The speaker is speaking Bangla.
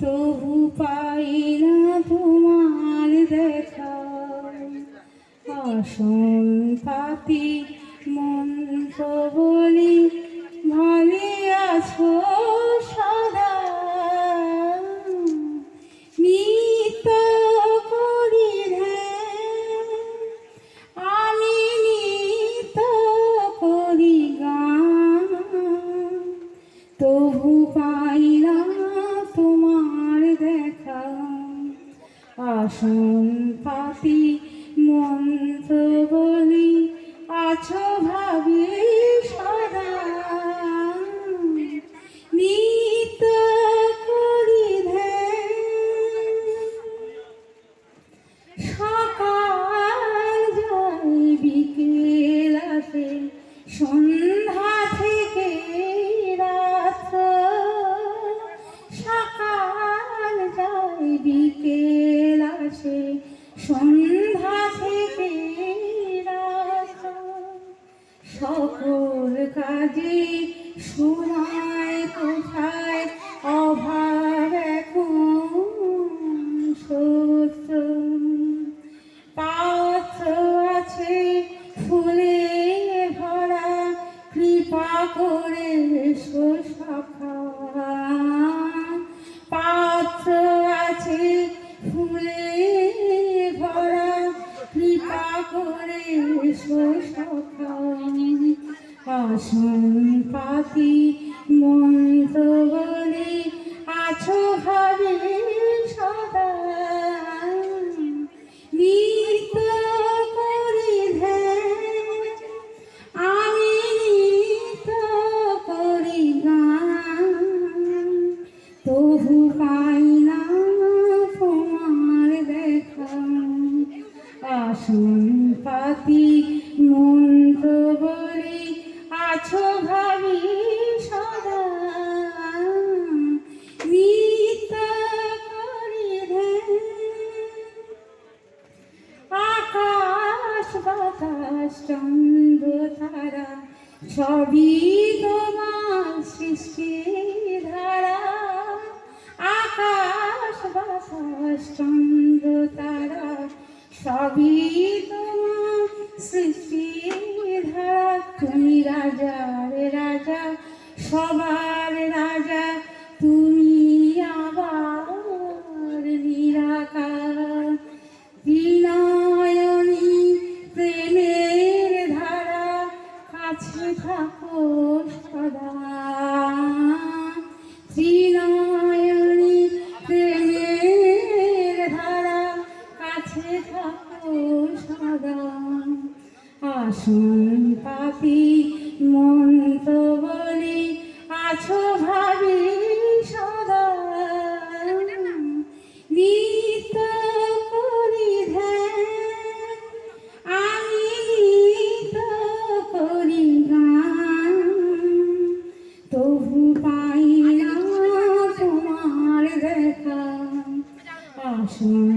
তবু পাই না তোমার দেখা। আসন পাতি মন্ত্র বলি ভালে আছো সদা। নিত্য করি ধ্যান, আমি নিত্য করি গান, তবু পাই না তোমার দেখা। আসন পাতি মন্ত্র বলি আছো ভাবি সদা। নিত্য করি ধ্যান, সকাল যায় বিকেল আসে, সন্ধ্যা থেকে রাত্র। সকাল যায় বিকেল আসে, সন্ধ্যা থেকে রাত্র। সকল কাজে সময় কোথায়, অভাব এখন সত্য। পাত্র আছে ফুলে ভরা, কৃপা করে এসো সখা। পাত্র আছে ফুলে ভরা, কৃপা করে এসো সখা। আসন পাতি মন্ত্র বলি আছো ভাবে সদা। নিত্য করি ধ্যান, আমি নিত্য করি গান, তবু পাই না তোমার দেখা। আসন পাতি মন্ত্র বলি আছো ভাবি সদা। নিত্য করি ধ্যান, আকাশ বাতাস চন্দ্র তারা সবই তোমার সৃষ্টি ধারা। আকাশ বাতাস চন্দ্র তারা সবই তোমার সৃষ্টি ধারা। তুমি রাজার রাজা, সবার রাজা, তুমি আবার নিরাকার। বিনয়নী প্রেমের ধারা, কাছে থাকো সদা। বিনয়নী প্রেমের ধারা, কাছে থাকো সদা। আসন পাতি মন্ত্র বলি আছো ভাবি সদা। নিত্য করি ধ্যান, আমি নিত্য করি গান, তবু পাই না তোমার দেখা। আসন